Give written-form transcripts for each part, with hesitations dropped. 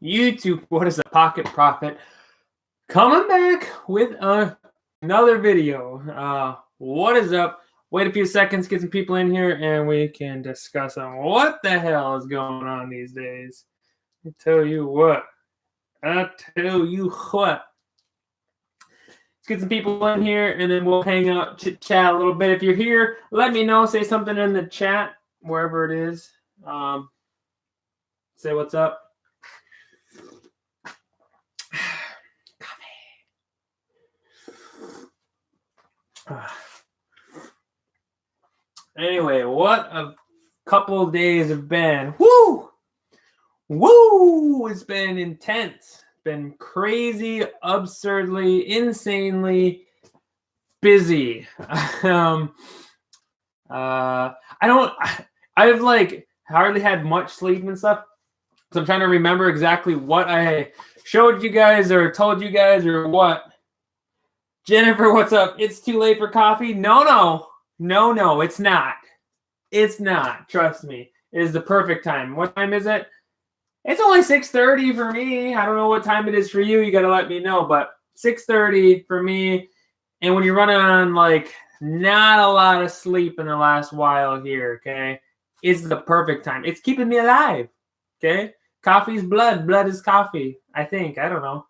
YouTube? What is a pocket profit? Coming back with another video. What is up? Wait a few seconds, get some people in here, and we can discuss on what the hell is going on these days. I tell you what. Let's get some people in here, and then we'll hang out, chit-chat a little bit. If you're here, let me know. Say something in the chat, wherever it is. Say what's up. Anyway, what a couple of days have been. Woo! It's been intense. Been crazy, absurdly, insanely busy. I've like hardly had much sleep and stuff. So I'm trying to remember exactly what I showed you guys or told you guys or what. Jennifer, what's up? It's too late for coffee? No, it's not. It's not. Trust me. It is the perfect time. What time is it? It's only 6:30 for me. I don't know what time it is for you. You got to let me know. But 6:30 for me. And when you're running on like not a lot of sleep in the last while here, okay, it's the perfect time. It's keeping me alive, okay? Coffee's blood. Blood is coffee, I think. I don't know.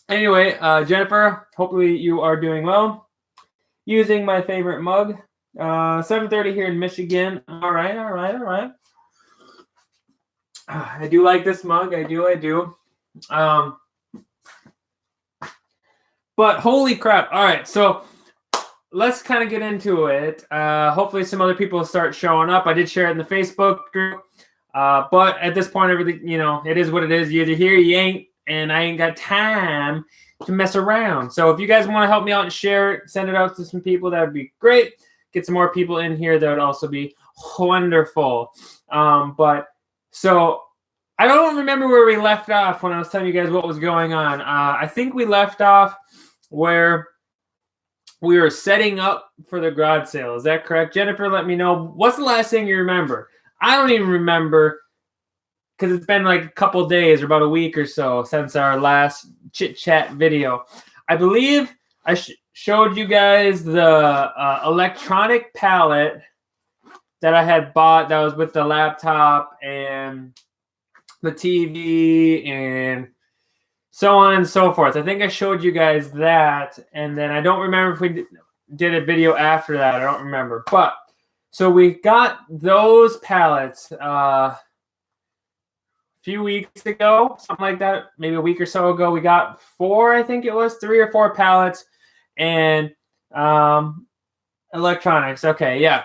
Anyway, Jennifer, hopefully you are doing well. Using my favorite mug. 7:30 here in Michigan. All right. I do like this mug. I do. But holy crap. All right, so let's kind of get into it. Hopefully some other people start showing up. I did share it in the Facebook group. But at this point, everything, it is what it is. You either here, you ain't, and I ain't got time to mess around. So if you guys want to help me out and share it, send it out to some people, that would be great. Get some more people in here. That would also be wonderful. So I don't remember where we left off when I was telling you guys what was going on. I think we left off where we were setting up for the garage sale. Is that correct? Jennifer, let me know. What's the last thing you remember? I don't even remember because it's been like a couple days or about a week or so since our last chit-chat video. I believe I showed you guys the electronic pallet that I had bought that was with the laptop and the TV and so on and so forth. I think I showed you guys that, and then I don't remember if we did a video after that. I don't remember. But so we got those pallets a few weeks ago, something like that, maybe a week or so ago. We got 4, I think it was 3 or 4 pallets and electronics. Okay, yeah.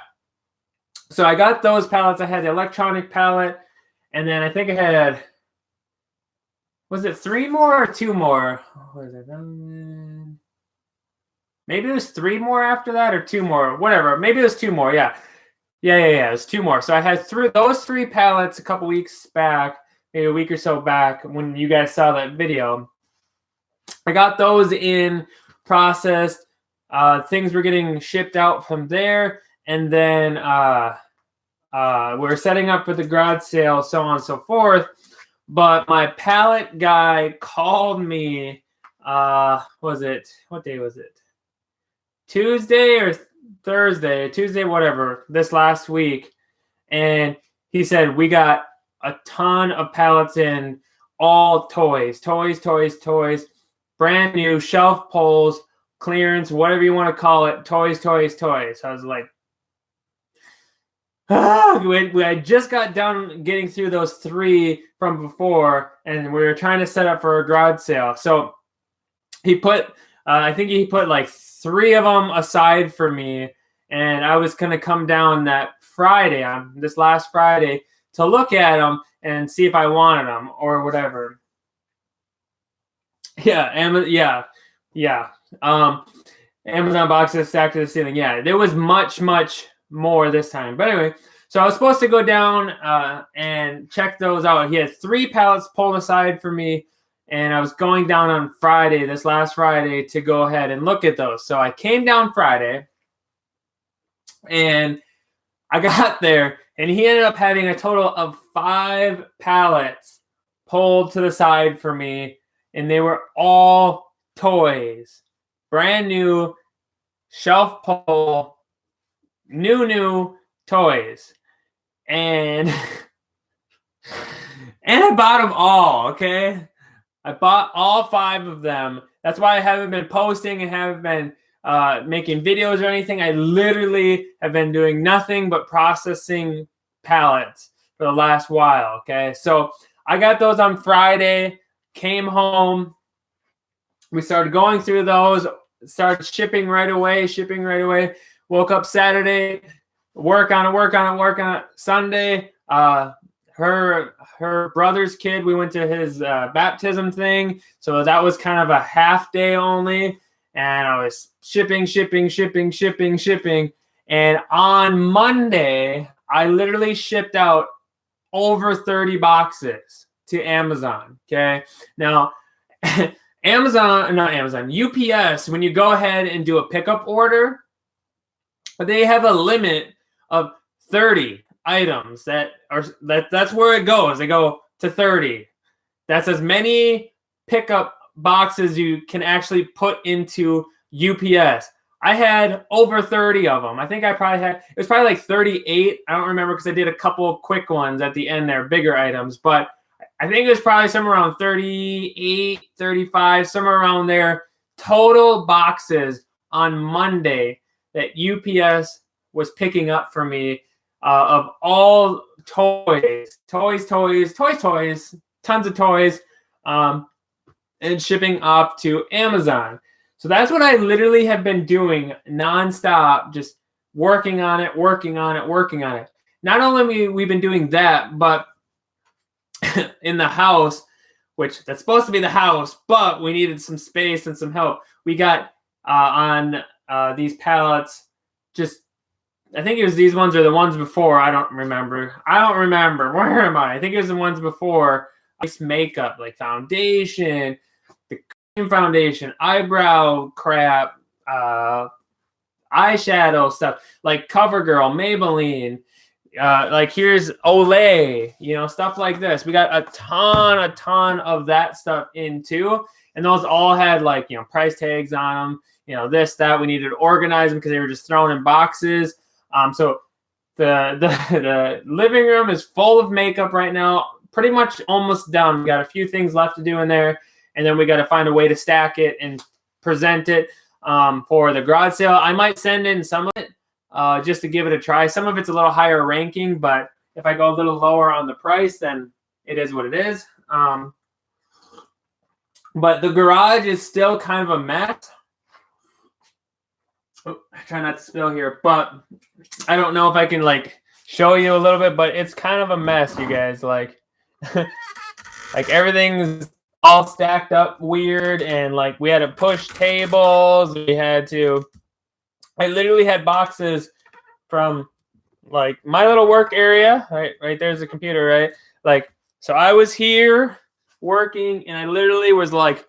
So I got those pallets. I had the electronic pallet, and then I think I had, was it 3 more or 2 more? What is it? Maybe it was 3 more after that or 2 more. Whatever. Maybe it was 2 more. Yeah. It was 2 more. So I had those 3 pallets a couple weeks back, maybe a week or so back when you guys saw that video. I got those in, processed. Things were getting shipped out from there. And then we're setting up for the garage sale, so on and so forth. But my pallet guy called me. What day was it? Tuesday or Thursday? Tuesday, whatever. This last week, and he said we got a ton of pallets in, all toys, brand new shelf poles, clearance, whatever you want to call it, toys. So I was like, I just got done getting through those 3 from before, and we were trying to set up for a garage sale. So he put, I think he put like 3 of them aside for me, and I was going to come down that Friday, this last Friday, to look at them and see if I wanted them or whatever. Yeah. Amazon boxes stacked to the ceiling. Yeah, there was much more this time. But anyway, so I was supposed to go down and check those out. He had 3 pallets pulled aside for me, and I was going down on Friday, this last Friday, to go ahead and look at those. So I came down Friday, and I got there, and he ended up having a total of 5 pallets pulled to the side for me, and they were all toys. Brand new, shelf pull, new toys. And and I bought them all, okay? I bought all 5 of them. That's why I haven't been posting and haven't been making videos or anything. I literally have been doing nothing but processing pallets for the last while, okay? So I got those on Friday, came home. We started going through those, started shipping right away. Woke up Saturday, work on it. Sunday, her brother's kid, we went to his baptism thing, so that was kind of a half day only, and I was shipping, and on Monday I literally shipped out over 30 boxes to Amazon. Okay, now UPS, when you go ahead and do a pickup order, they have a limit of 30 items. That's where it goes. They go to 30. That's as many pickup boxes you can actually put into UPS. I had over 30 of them. I think it was probably like 38. I don't remember because I did a couple of quick ones at the end there, bigger items, but I think it was probably somewhere around 38, 35, somewhere around there. Total boxes on Monday that UPS was picking up for me of all toys, tons of toys, and shipping off to Amazon. So that's what I literally have been doing nonstop, just working on it. Not only we've been doing that, but in the house, which that's supposed to be the house, but we needed some space and some help. We got on these pallets, just I think it was these ones or the ones before. I don't remember. Where am I? I think it was the ones before. Ice makeup, like foundation, the cream foundation, eyebrow crap, eyeshadow stuff, like CoverGirl, Maybelline, like here's Olay, stuff like this. We got a ton of that stuff in too. And those all had like, price tags on them, this, that. We needed to organize them because they were just thrown in boxes. So the living room is full of makeup right now, pretty much almost done. We got a few things left to do in there, and then we got to find a way to stack it and present it for the garage sale. I might send in some of it just to give it a try. Some of it's a little higher ranking, but if I go a little lower on the price, then it is what it is. But the garage is still kind of a mess. Oh, I try not to spill here, but I don't know if I can like show you a little bit, but it's kind of a mess, you guys. Like, like everything's all stacked up weird, and like we had to push tables. I literally had boxes from like my little work area. Right there's the computer, right? Like, so I was here working, and I literally was like,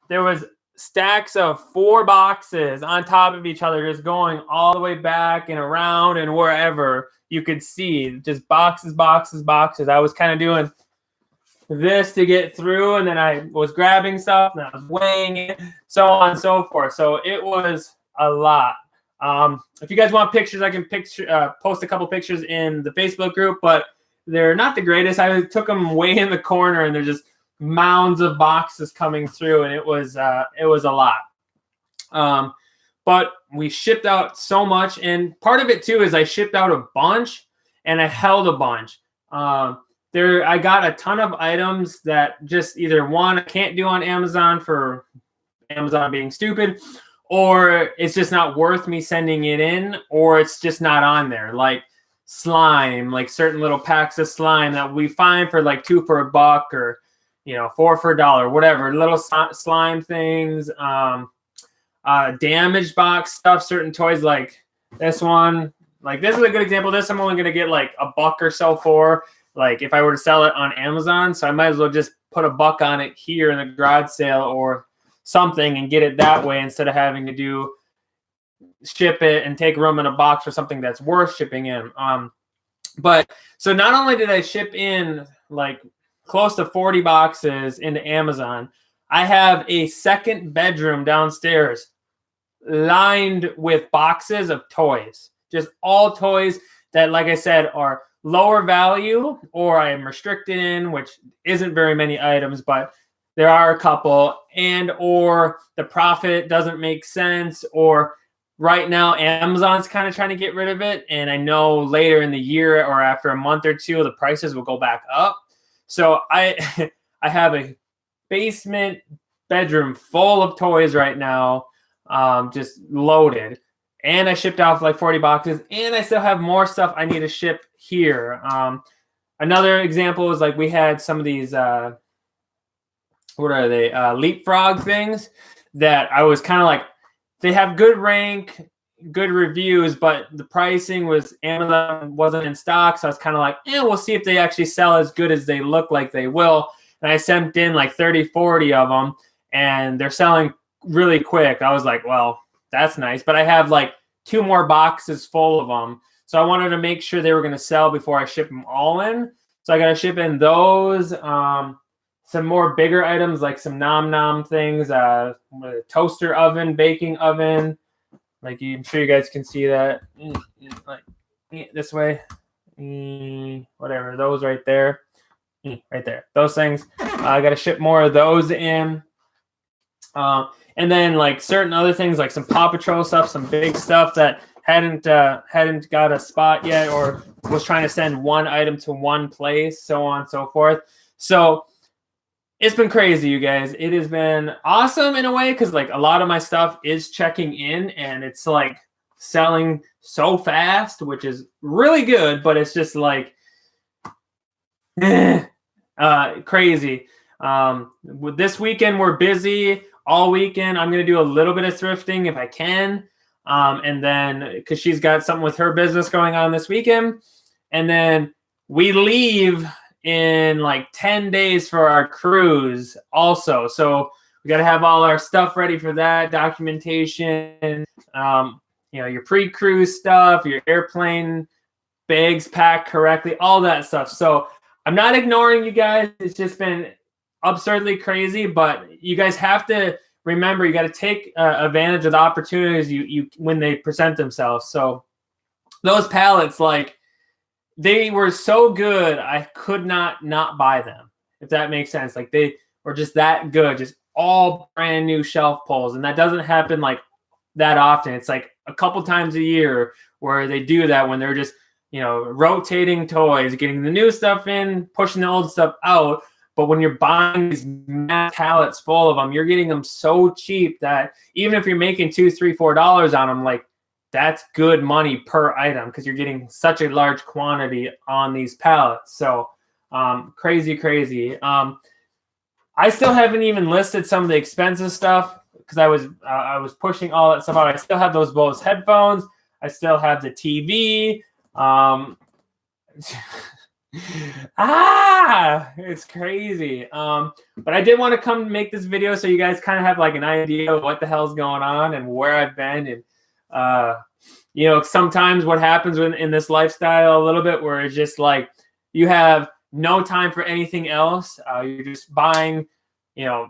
there was stacks of 4 boxes on top of each other, just going all the way back and around and wherever you could see, just boxes. I was kind of doing this to get through, and then I was grabbing stuff and I was weighing it, so on and so forth. So it was a lot. If you guys want pictures, I can post a couple pictures in the Facebook group, but they're not the greatest. I took them way in the corner, and they're just mounds of boxes coming through, and it was a lot. But we shipped out so much, and part of it too is I shipped out a bunch and I held a bunch. I got a ton of items that just either one, I can't do on Amazon for Amazon being stupid, or it's just not worth me sending it in, or it's just not on there. Like slime, like certain little packs of slime that we find for like 2 for $1, or 4 for $1, whatever, little slime things, damaged box stuff, certain toys like this one. Like this is a good example. This I'm only going to get like $1 or so for, like if I were to sell it on Amazon. So I might as well just put $1 on it here in the garage sale or something and get it that way, instead of having to ship it and take room in a box for something that's worth shipping in. But so not only did I ship in like close to 40 boxes into Amazon. I have a second bedroom downstairs lined with boxes of toys, just all toys that, like I said, are lower value or I am restricted in, which isn't very many items, but there are a couple, and or the profit doesn't make sense, or right now Amazon's kind of trying to get rid of it, and I know later in the year or after a month or two the prices will go back up. So I I have a basement bedroom full of toys right now, just loaded, and I shipped off like 40 boxes, and I still have more stuff I need to ship here. Another example is like we had some of these what are they, leapfrog things that I was kind of like, they have good rank, good reviews, but the pricing was, Amazon wasn't in stock, so I was kind of like, we'll see if they actually sell as good as they look like they will. And I sent in like 30, 40 of them, and they're selling really quick. I was like, well, that's nice, but I have like 2 more boxes full of them, so I wanted to make sure they were going to sell before I ship them all in. So I got to ship in those. Some more bigger items like some nom nom things, toaster oven, baking oven. Like I'm sure you guys can see that. Like this way, whatever. Those right there, right there. Those things. I got to ship more of those in. And then like certain other things like some Paw Patrol stuff, some big stuff that hadn't got a spot yet, or was trying to send one item to one place, so on and so forth. So it's been crazy, you guys. It has been awesome in a way because like a lot of my stuff is checking in and it's like selling so fast, which is really good, but it's just like crazy. This weekend we're busy all weekend. I'm going to do a little bit of thrifting if I can. And then because she's got something with her business going on this weekend. And then we leave in like 10 days for our cruise also. So we got to have all our stuff ready for that, documentation, your pre-cruise stuff, your airplane bags packed correctly, all that stuff. So I'm not ignoring you guys. It's just been absurdly crazy, but you guys have to remember, you got to take advantage of the opportunities you when they present themselves. So those pallets, like, they were so good, I could not buy them, if that makes sense. Like they were just that good, just all brand new shelf pulls. And that doesn't happen like that often. It's like a couple times a year where they do that when they're just, rotating toys, getting the new stuff in, pushing the old stuff out. But when you're buying these mass pallets full of them, you're getting them so cheap that even if you're making $2, $3, $4 on them, like, that's good money per item because you're getting such a large quantity on these pallets. So crazy. I still haven't even listed some of the expensive stuff because I was pushing all that stuff out. I still have those Bose headphones. I still have the TV. It's crazy. But I did want to come make this video so you guys kind of have like an idea of what the hell's going on and where I've been. And sometimes what happens in this lifestyle a little bit where it's just like you have no time for anything else. You're just buying,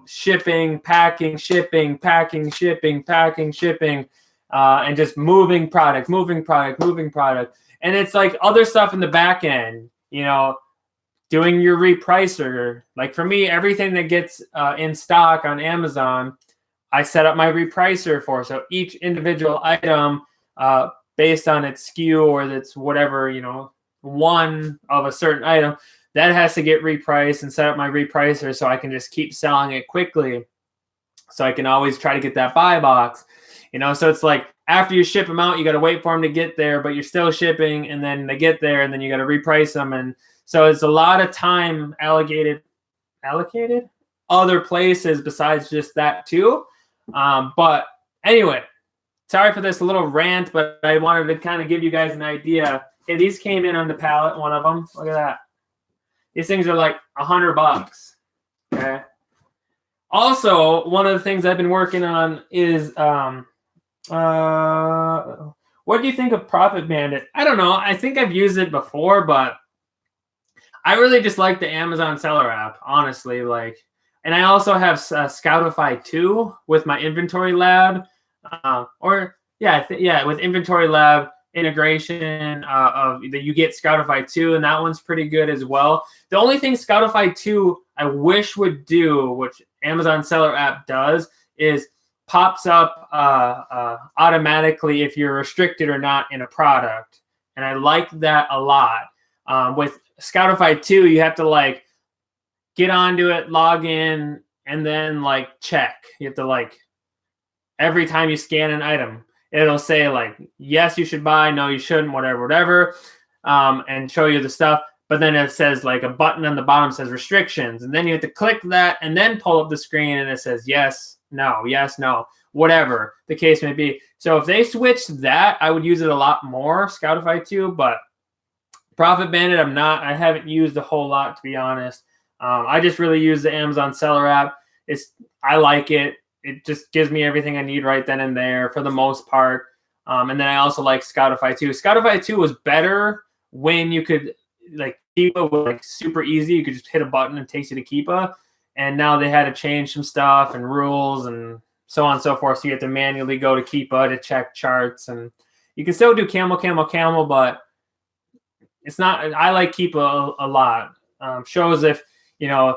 shipping, packing, shipping, packing, shipping, packing, shipping, and just moving product. And it's like other stuff in the back end, doing your repricer. Like for me, everything that gets in stock on Amazon, I set up my repricer for. So each individual item, based on its SKU or its whatever, one of a certain item, that has to get repriced and set up my repricer so I can just keep selling it quickly. So I can always try to get that buy box, so it's like after you ship them out, you got to wait for them to get there, but you're still shipping, and then they get there, and then you got to reprice them. And so it's a lot of time allocated other places besides just that too. But anyway, sorry for this little rant, but I wanted to kind of give you guys an idea. Okay, these came in on the pallet, one of them. Look at that. These things are like $100. Okay. Also, one of the things I've been working on is what do you think of Profit Bandit? I don't know. I think I've used it before, but I really just like the Amazon seller app, honestly. Like, and I also have Scoutify 2 with my inventory lab, with inventory lab integration of that you get Scoutify 2, and that one's pretty good as well. The only thing Scoutify 2 I wish would do, which Amazon seller app does, is pops up automatically if you're restricted or not in a product, and I like that a lot. With Scoutify 2, you have to like get onto it, log in, and then like check. You have to like every time you scan an item, it'll say like, yes, you should buy, no, you shouldn't, whatever, and show you the stuff. But then it says like a button on the bottom says restrictions, and then you have to click that and then pull up the screen and it says yes, no, whatever the case may be. So if they switched that, I would use it a lot more, Scoutify 2, but Profit Bandit, I haven't used a whole lot, to be honest. I just really use the Amazon seller app. I like it. It just gives me everything I need right then and there for the most part. And then I also like Scoutify 2. Scoutify 2 was better when you could like Keepa was like super easy. You could just hit a button and it takes you to Keepa. And now they had to change some stuff and rules and so on and so forth. So you have to manually go to Keepa to check charts. And you can still do camel, but it's not. I like Keepa a lot. Shows if they've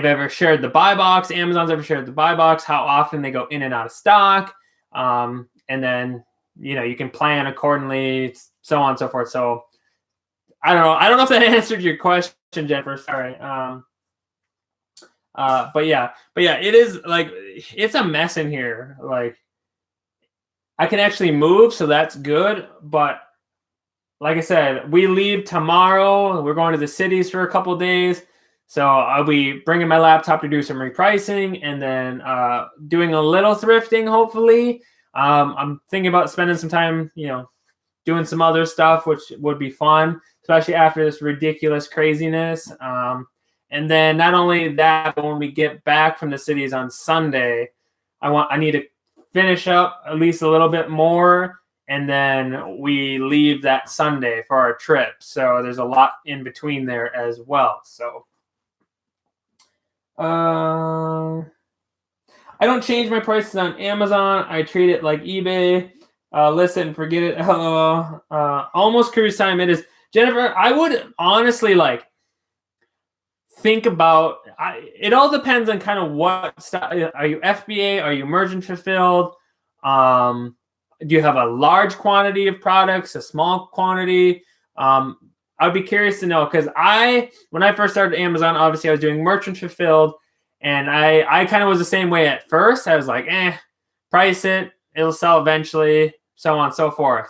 ever shared the buy box. Amazon's ever shared the buy box. How often they go in and out of stock. And then you can plan accordingly, so on and so forth. So I don't know. I don't know if that answered your question, Jennifer. Sorry. But yeah, it is like it's a mess in here. Like I can actually move, so that's good. But like I said, we leave tomorrow. We're going to the cities for a couple of days. So I'll be bringing my laptop to do some repricing and then doing a little thrifting, hopefully. I'm thinking about spending some time, doing some other stuff, which would be fun, especially after this ridiculous craziness. And then not only that, but when we get back from the cities on Sunday, I need to finish up at least a little bit more. And then we leave that Sunday for our trip. So there's a lot in between there as well. So I don't change my prices on Amazon. I treat it like eBay. List it and forget it. Hello. Almost cruise time. It is. Jennifer, I would honestly think about, it all depends on kind of what stuff. Are you FBA? Are you merchant fulfilled? Do you have a large quantity of products, a small quantity? I'd be curious to know, because when I first started Amazon, obviously I was doing merchant fulfilled, and I kind of was the same way at first. I was like, price it, it'll sell eventually, so on and so forth.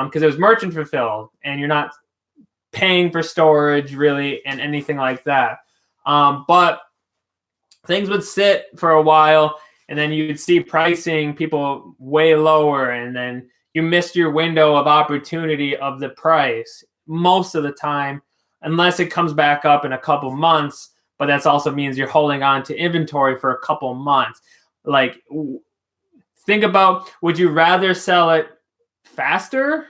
Because it was merchant fulfilled, and you're not paying for storage really and anything like that. But things would sit for a while, and then you'd see pricing people way lower, and then you missed your window of opportunity of the price most of the time, unless it comes back up in a couple months. But that also means you're holding on to inventory for a couple months. Like, think about, would you rather sell it faster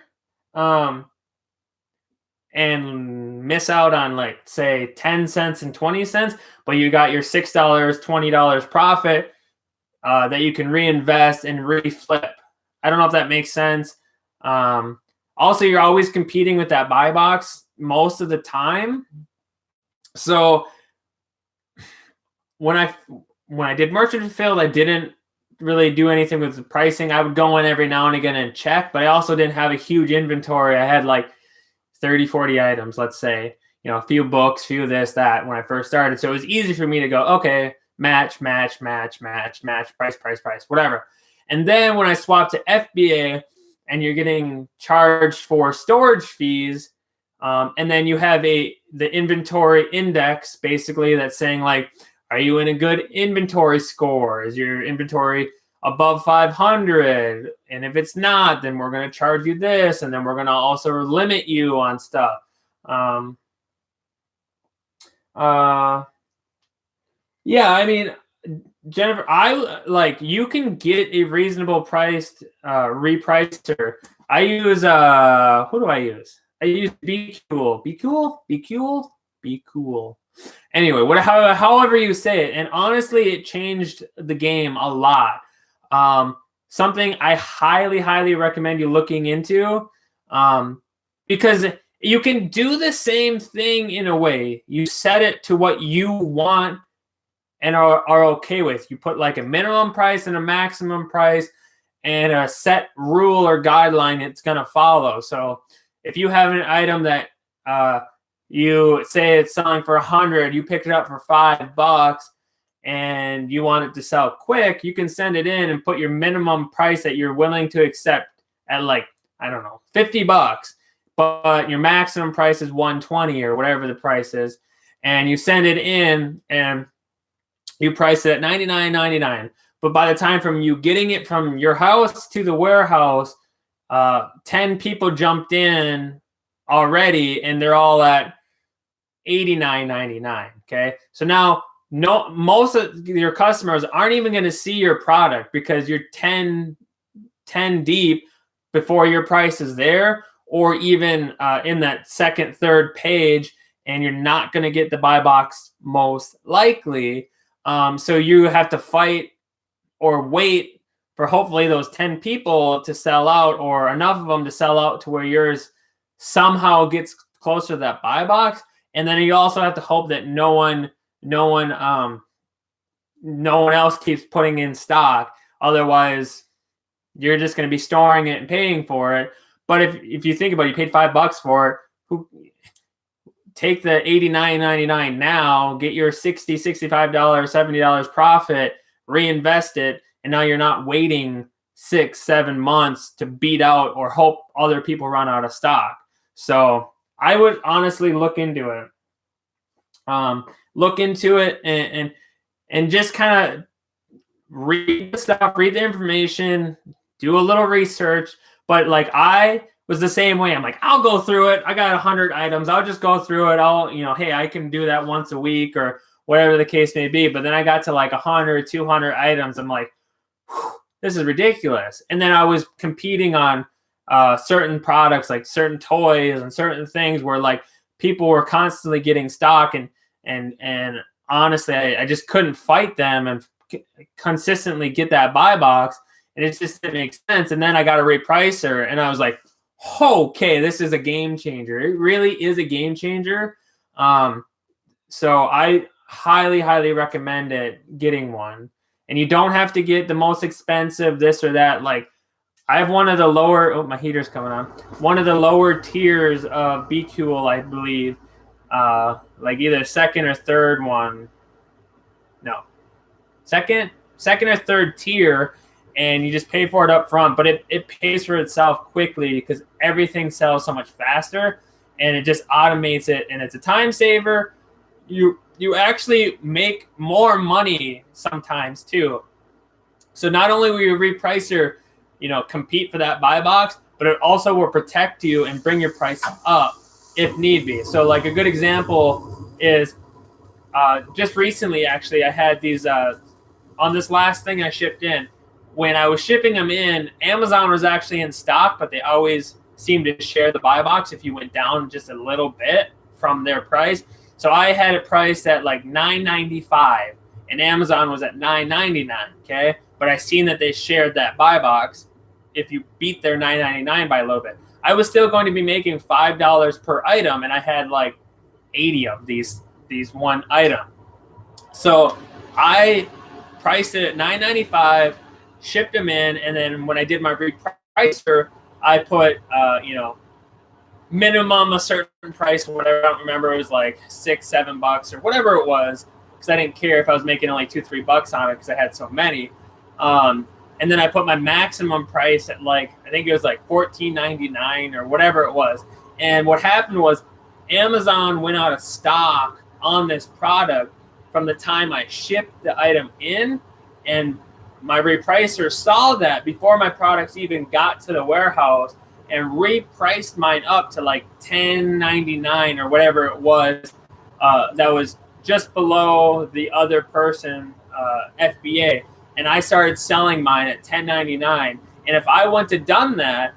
and miss out on, like, say 10 cents and 20 cents, but you got your $6, $20 profit that you can reinvest and reflip? I don't know if that makes sense. Also, you're always competing with that buy box most of the time. So when I did merchant fulfilled, I didn't really do anything with the pricing. I would go in every now and again and check, but I also didn't have a huge inventory. I had like 30, 40 items, let's say, a few books, few this, that, when I first started. So it was easy for me to go, okay, match, price, whatever. And then when I swapped to FBA, and you're getting charged for storage fees, and then you have the inventory index, basically, that's saying, like, are you in a good inventory score? Is your inventory above 500? And if it's not, then we're going to charge you this, and then we're going to also limit you on stuff. Yeah, I mean, Jennifer, you can get a reasonable priced repricer. I use who do I use? I use Be Cool. Be Cool? Be Cool? Be Cool. Anyway, however you say it. And honestly, it changed the game a lot. Something I highly, highly recommend you looking into, because you can do the same thing in a way. You set it to what you want and are okay with. You put like a minimum price and a maximum price and a set rule or guideline it's going to follow. So if you have an item that you say it's selling for 100, you pick it up for $5 and you want it to sell quick, you can send it in and put your minimum price that you're willing to accept at like, I don't know, $50, but your maximum price is 120 or whatever the price is. And you send it in and you price it at $99.99. But by the time from you getting it from your house to the warehouse, 10 people jumped in already and they're all at $89.99. Okay. So now most of your customers aren't even going to see your product because you're 10 deep before your price is there, or even in that second, third page, and you're not going to get the buy box most likely. So you have to fight or wait for hopefully those 10 people to sell out, or enough of them to sell out to where yours somehow gets closer to that buy box. And then you also have to hope that no one else keeps putting in stock. Otherwise, you're just going to be storing it and paying for it. But if you think about it, you paid $5 for it. Take the $89.99 now, get your $60, $65, $70 profit, reinvest it, and now you're not waiting 6-7 months to beat out or hope other people run out of stock. So I would honestly look into it. And just kind of read the stuff, read the information, do a little research. But like I was the same way. I'm like, I'll go through it. I got 100 items. I'll just go through it. Hey, I can do that once a week or whatever the case may be. But then I got to like 100, 200 items. I'm like, this is ridiculous. And then I was competing on certain products, like certain toys and certain things where like people were constantly getting stock, and honestly, I just couldn't fight them and consistently get that buy box. And it just didn't make sense. And then I got a repricer and I was like, okay, this is a game changer. It really is a game changer. So I highly, highly recommend getting one. And you don't have to get the most expensive this or that. Like I have one of the lower, my heater's coming on. One of the lower tiers of Be Cool, I believe. Like either second or third one. No. Second or third tier. And you just pay for it up front, but it pays for itself quickly because everything sells so much faster and it just automates it, and it's a time saver. You actually make more money sometimes too. So not only will your repricer, compete for that buy box, but it also will protect you and bring your price up if need be. So like a good example is just recently, actually, I had these on this last thing I shipped in. When I was shipping them in, Amazon was actually in stock, but they always seemed to share the buy box if you went down just a little bit from their price. So I had it priced at like $9.95, and Amazon was at $9.99. Okay, but I seen that they shared that buy box. If you beat their $9.99 by a little bit, I was still going to be making $5 per item, and I had like 80 of these one item. So I priced it at $9.95. Shipped them in, and then when I did my repricer, I put minimum a certain price or whatever. I don't remember. It was like $6-7 or whatever it was, because I didn't care if I was making only $2-3 on it because I had so many. And then I put my maximum price at like, I think it was like $14.99 or whatever it was. And what happened was Amazon went out of stock on this product from the time I shipped the item in, and my repricer saw that before my products even got to the warehouse and repriced mine up to like $10.99 or whatever it was. That was just below the other person FBA. And I started selling mine at $10.99. And if I wouldn't have done that,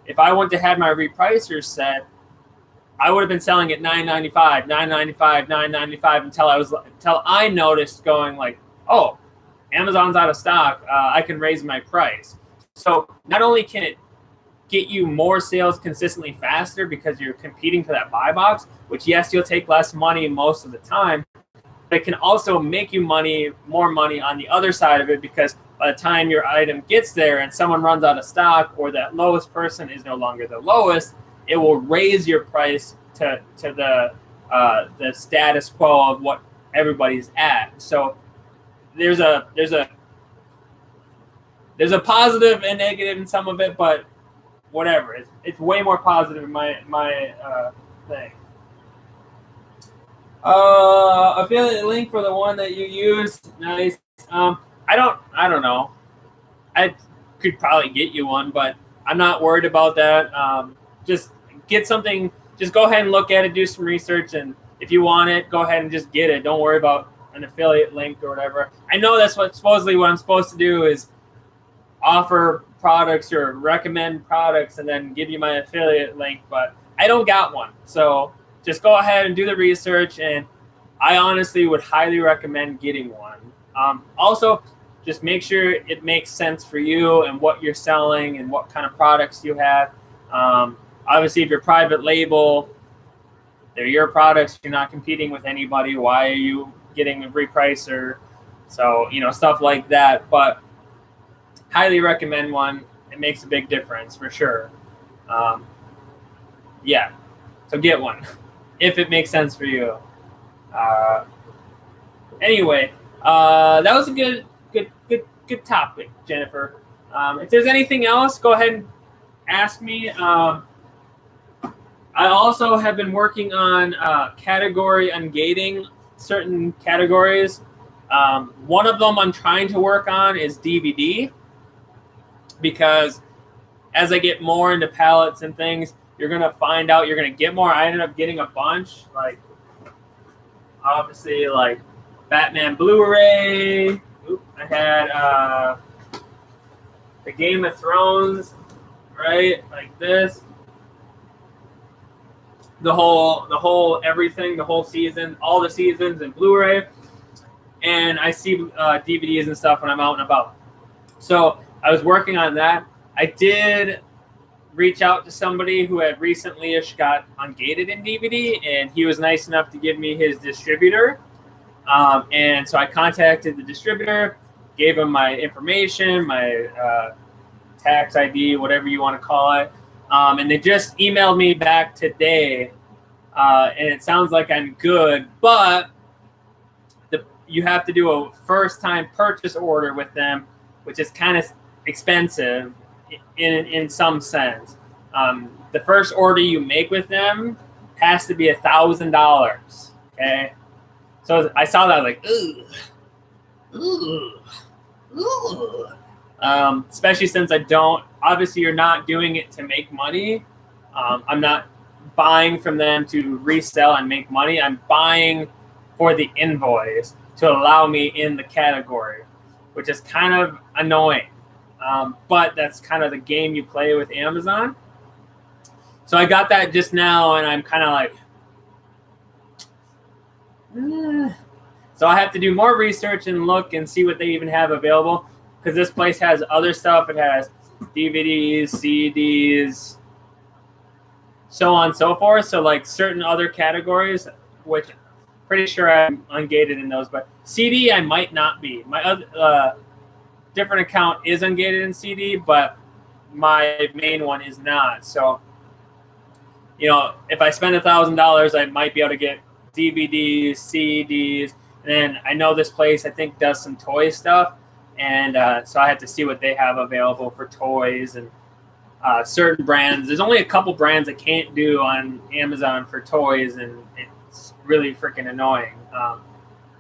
if I wouldn't have had my repricer set, I would have been selling at $9.95, $9.95, $9.95 until I noticed going like, oh, Amazon's out of stock. I can raise my price. So not only can it get you more sales consistently faster because you're competing for that buy box, which yes, you'll take less money most of the time, but it can also make you more money on the other side of it, because by the time your item gets there and someone runs out of stock, or that lowest person is no longer the lowest, it will raise your price to the status quo of what everybody's at. So there's a positive and negative in some of it, but whatever. It's way more positive in my thing. Affiliate link for the one that you used. Nice. I don't know. I could probably get you one, but I'm not worried about that. Just get something. Just go ahead and look at it, do some research, and if you want it, go ahead and just get it. Don't worry about an affiliate link or whatever. I know that's supposedly what I'm supposed to do is offer products or recommend products and then give you my affiliate link, but I don't got one. So just go ahead and do the research, and I honestly would highly recommend getting one. Also, just make sure it makes sense for you and what you're selling and what kind of products you have. Obviously, if you're private label, they're your products. You're not competing with anybody. Why are you getting a free price? Or so, stuff like that. But highly recommend one. It makes a big difference for sure. Yeah, so get one if it makes sense for you. Anyway, that was a good topic, Jennifer. If there's anything else, go ahead and ask me. I also have been working on category ungating certain categories. One of them I'm trying to work on is DVD, because as I get more into pallets and things, you're going to find out you're going to get more. I ended up getting a bunch, like obviously like Batman Blu-ray. I had the Game of Thrones, right? Like this. The whole everything, the whole season, all the seasons in Blu-ray. And I see DVDs and stuff when I'm out and about. So I was working on that. I did reach out to somebody who had recently-ish got ungated in DVD, and he was nice enough to give me his distributor. And so I contacted the distributor, gave him my information, my tax ID, whatever you want to call it. And they just emailed me back today, and it sounds like I'm good, but you have to do a first-time purchase order with them, which is kind of expensive in some sense. The first order you make with them has to be $1,000. Okay, so I saw that like, especially since I don't. Obviously, you're not doing it to make money. I'm not buying from them to resell and make money. I'm buying for the invoice to allow me in the category, which is kind of annoying. But that's kind of the game you play with Amazon. So I got that just now, and I'm kind of like, So I have to do more research and look and see what they even have available, because this place has other stuff. It has DVDs, CDs, so on and so forth. So like certain other categories, which pretty sure I'm ungated in those, but CD I might not be. My other different account is ungated in CD, but my main one is not. So, if I spend $1,000, I might be able to get DVDs, CDs, and then I know this place I think does some toy stuff, and so I have to see what they have available for toys and certain brands. There's only a couple brands I can't do on Amazon for toys, and it's really freaking annoying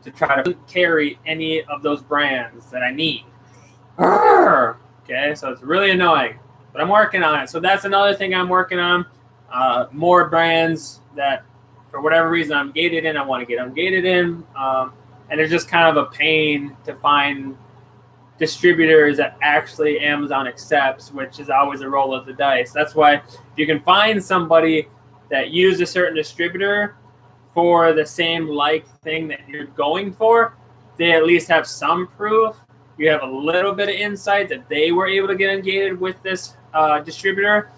to try to carry any of those brands that I need. Okay, so it's really annoying, but I'm working on it. So that's another thing I'm working on. More brands that, for whatever reason, I'm gated in. I want to get ungated in, and it's just kind of a pain to find distributors that actually Amazon accepts, which is always a roll of the dice. That's why if you can find somebody that use a certain distributor for the same like thing that you're going for, they at least have some proof. You have a little bit of insight that they were able to get engaged with this distributor.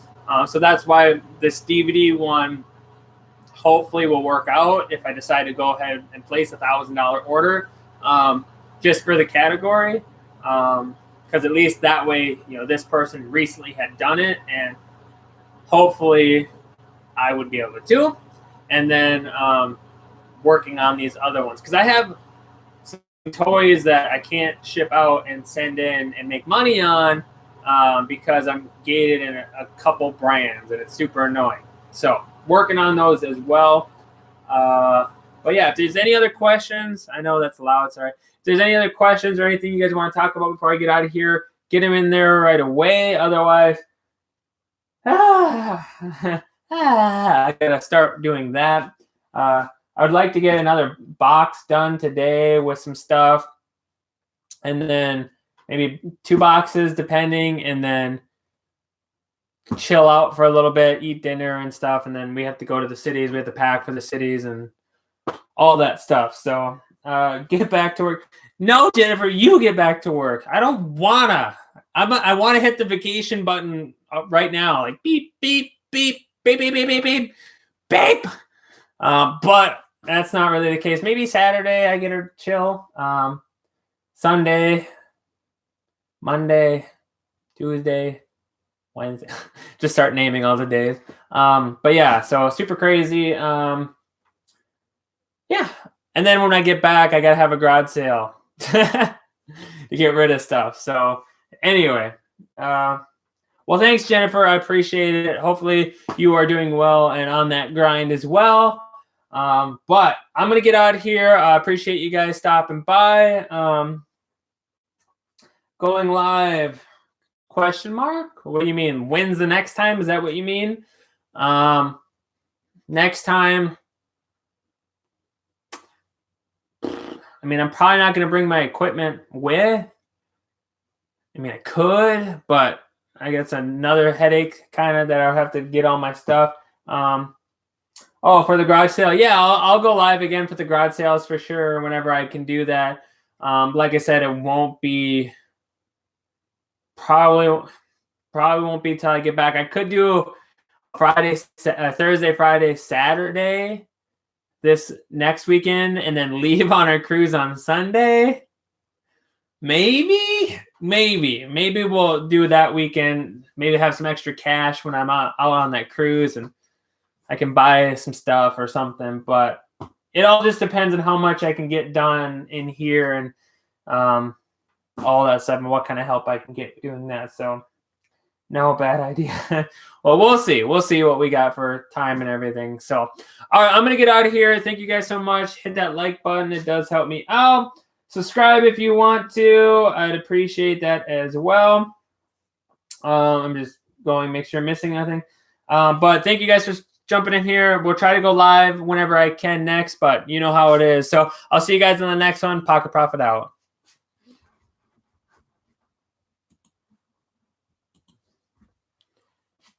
So that's why this DVD one hopefully will work out if I decide to go ahead and place $1,000 order just for the category. Because at least that way, this person recently had done it, and hopefully I would be able to. And then working on these other ones, because I have some toys that I can't ship out and send in and make money on because I'm gated in a couple brands, and it's super annoying. So working on those as well. But yeah, if there's any other questions, I know that's loud, sorry. If there's any other questions or anything you guys want to talk about before I get out of here, get them in there right away. Otherwise, I gotta start doing that. I would like to get another box done today with some stuff, and then maybe 2 boxes depending, and then chill out for a little bit, eat dinner and stuff, and then we have to go to the cities. We have to pack for the cities and all that stuff. So get back to work. No, Jennifer, you get back to work. I don't wanna. I want to hit the vacation button right now, like beep, beep, beep, beep, beep, beep, beep, beep, beep. But that's not really the case. Maybe Saturday I get to chill. Sunday, Monday, Tuesday, Wednesday. Just start naming all the days. But yeah, so super crazy. Yeah. And then when I get back, I got to have a garage sale to get rid of stuff. So anyway, well, thanks, Jennifer. I appreciate it. Hopefully you are doing well and on that grind as well. But I'm going to get out of here. I appreciate you guys stopping by. Going live, question mark? What do you mean? When's the next time? Is that what you mean? Next time, I mean, I'm probably not going to bring my equipment with. I mean, I could, but I guess another headache kind of that I'll have to get all my stuff. Oh, for the garage sale. Yeah, I'll go live again for the garage sales for sure whenever I can do that. Like I said, it won't be probably won't be till I get back. I could do Thursday, Friday, Saturday this next weekend, and then leave on our cruise on Sunday. Maybe we'll do that weekend. Maybe have some extra cash when I'm out on that cruise, and I can buy some stuff or something. But it all just depends on how much I can get done in here and all that stuff, and what kind of help I can get doing that. So no bad idea. Well, we'll see. We'll see what we got for time and everything. So, all right, I'm going to get out of here. Thank you guys so much. Hit that like button. It does help me out. Subscribe if you want to. I'd appreciate that as well. I'm just going to make sure I'm missing nothing. But thank you guys for jumping in here. We'll try to go live whenever I can next, but you know how it is. So I'll see you guys in the next one. Pocket Profit out.